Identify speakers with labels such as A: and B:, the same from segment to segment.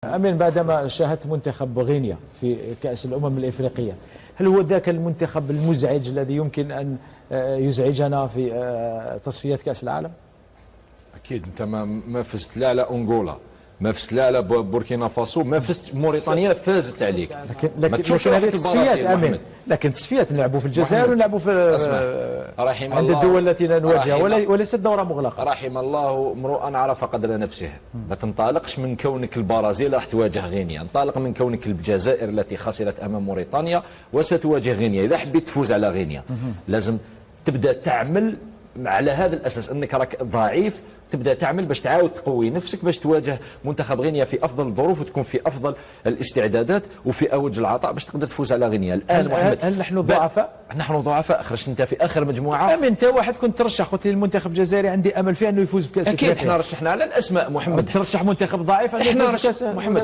A: أمين، بعدما شاهدت منتخب غينيا في كأس الأمم الإفريقية، هل هو ذاك المنتخب المزعج الذي يمكن أن يزعجنا في تصفيات كأس العالم؟
B: أكيد أنت ما فزت لا على أنغولا، ما فزت لا على بوركينا فاسو، ما فزت موريتانيا فازت عليك.
A: لكن هذه تصفيات أمين، لكن تصفيات نلعبوا في الجزائر ونلعبوا في عند الدول التي نواجهها وليست دورة مغلقة.
B: رحم الله امرؤا عرف قدر نفسه. ما تنطلقش من كونك البرازيل راح تواجه غينيا، انطلق من كونك الجزائر التي خسرت أمام موريتانيا وستواجه غينيا. إذا حبيت تفوز على غينيا لازم تبدأ تعمل على هذا الأساس، أنك راك ضعيف، تبدا تعمل باش تعاود تقوي نفسك باش تواجه منتخب غينيا في افضل الظروف وتكون في افضل الاستعدادات وفي اوج العطاء باش تقدر تفوز على غينيا. الان محمد،
A: هل نحن ضعفاء؟
B: نحن ضعفاء. خرجت انت في اخر مجموعه.
A: امين، انت واحد كنت ترشح، قلت لي المنتخب الجزائري عندي امل فيه انه يفوز بكاس
B: افريقيا. اكيد احنا رشحنا على الاسماء محمد.
A: ترشح منتخب ضعيف انه يفوز بكاس
B: محمد.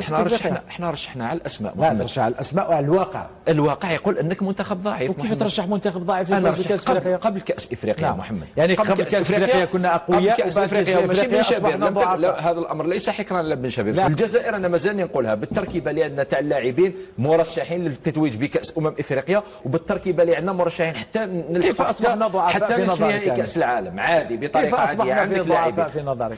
B: احنا رشحنا على الاسماء محمد.
A: لا، ترشح على الاسماء وعلى الواقع.
B: الواقع يقول انك منتخب ضعيف.
A: وكيف ترشح منتخب ضعيف يفوز بكاس افريقيا؟
B: قبل كاس افريقيا محمد.
A: يعني قبل كاس افريقيا كنا اقوياء،
B: كاس افريقيا ماشي من شباب. هذا الامر ليس حكرا لابن شباب. في الجزائر انا مازال نقولها بالتركيبه اللي عندنا تاع اللاعبين مرشحين للتتويج بكاس افريقيا، وبالتركيبه اللي عندنا مرشحين حتى
A: كيف اصبحنا ضعفاء
B: حتى نصف نهائي كاس العالم عادي بطريقه عاديه.
A: عندك ضعفاء في نظرك؟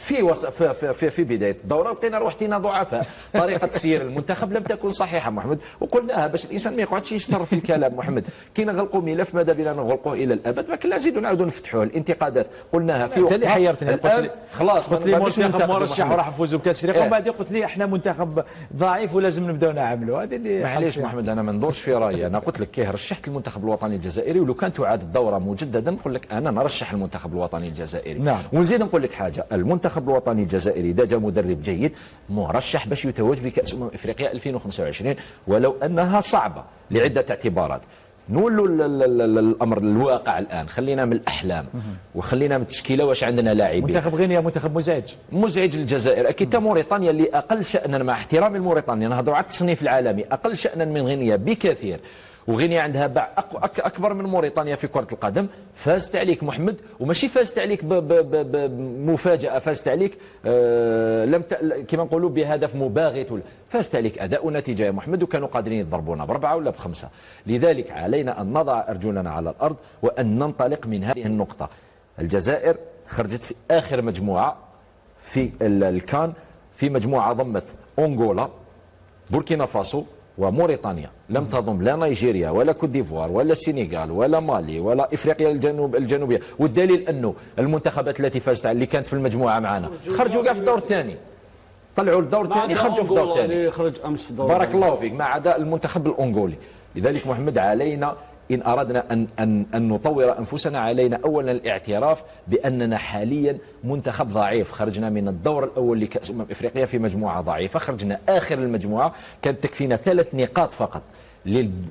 B: في بدايه الدوره لقينا روحنا ضعفاء. طريقه تسيير المنتخب لم تكن صحيحه محمد، وقلناها باش الانسان ما يقعدش يستر في الكلام محمد. كي نغلقوا ملف ماذا بنا نغلقوه الى الابد، ما كنا نزيدوا نعاودوا نفتحوه. الانتقادات قلناها في وقتها.
A: انت اللي حيرتني.
B: الان خلاص
A: قلت لي منتخب مرشح وراح نفوز بكاس افريقيا، ومن بعد قلت لي احنا منتخب ضعيف ولازم نبداو نعملوا. هذه اللي
B: معليش محمد، انا ما ندورش في رايي. انا قلت لك كيه رشحت المنتخب الوطني الجزائري، ولو كان تعاد الدوره مجددا نقول لك انا نرشح المنتخب الوطني الجزائري.
A: نعم.
B: ونزيد نقول لك حاجه، المنتخب الوطني الجزائري اذا جاء مدرب جيد مرشح باش يتوج بكاس افريقيا 2025، ولو انها صعبه لعده اعتبارات. نولوا الامر الواقع الان، خلينا من الاحلام وخلينا من التشكيله. واش عندنا لاعبين؟
A: منتخب غينيا منتخب
B: مزعج للجزائر اكيد. موريتانيا اللي اقل شانا، مع احترامي لموريتانيا نهضروا على التصنيف العالمي، اقل شانا من غينيا بكثير، وغينيا عندها باع اكبر من موريتانيا في كره القدم. فازت عليك محمد، وماشي فازت عليك بمفاجاه، فازت عليك كما نقولوا بهدف مباغت، ولا فازت عليك اداء ونتيجه يا محمد، وكانوا قادرين يضربونا باربعه ولا بخمسه. لذلك علينا ان نضع ارجلنا على الارض وان ننطلق من هذه النقطه. الجزائر خرجت في اخر مجموعه في الكان، في مجموعه ضمت انغولا، بوركينا فاسو وموريتانيا. لم تضم لا نيجيريا ولا كوت ديفوار ولا السنغال ولا مالي ولا افريقيا الجنوبيه. والدليل انه المنتخبات التي فازت اللي كانت في المجموعه معنا خرجوا كاع في الدور الثاني، طلعوا للدور الثاني، خرجوا في الدور الثاني.
C: خرج امس في الدور.
B: بارك الله فيك، ما عدا المنتخب الانغولي. لذلك محمد علينا إن أردنا أن نطور أنفسنا، علينا أولا الاعتراف بأننا حاليا منتخب ضعيف. خرجنا من الدور الأول لكأس أفريقيا في مجموعة ضعيفة، خرجنا آخر المجموعة، كانت تكفينا 3 نقاط فقط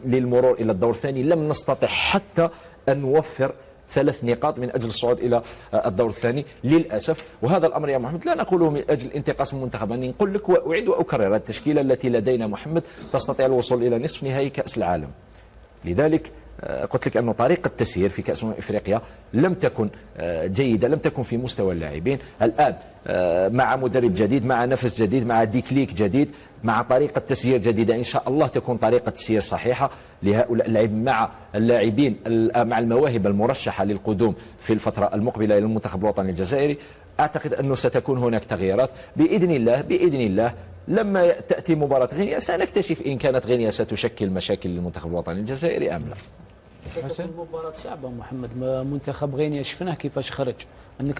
B: للمرور إلى الدور الثاني. لم نستطع حتى أن نوفر 3 نقاط من أجل الصعود إلى الدور الثاني للأسف. وهذا الأمر يا محمد لا نقوله من أجل انتقاص المنتخب، أني نقول لك وأعيد وأكرر، التشكيلة التي لدينا محمد تستطيع الوصول إلى نصف نهائي كأس العالم. لذلك قلت لك أن طريقة التسيير في كأس أفريقيا لم تكن جيدة، لم تكن في مستوى اللاعبين. الآن مع مدرب جديد، مع نفس جديد، مع ديكليك جديد، مع طريقة تسيير جديدة إن شاء الله تكون طريقة تسيير صحيحة لهؤلاء اللاعبين، مع اللاعبين مع المواهب المرشحة للقدوم في الفترة المقبلة إلى المنتخب الوطني الجزائري. أعتقد أنه ستكون هناك تغييرات بإذن الله. بإذن الله لما تأتي مباراة غينيا سنكتشف إن كانت غينيا ستشكل مشاكل للمنتخب الوطني الجزائري أم لا.
C: ستكون مباراة صعبة محمد. منتخب غينيا شفناه كيفاش خرج. انك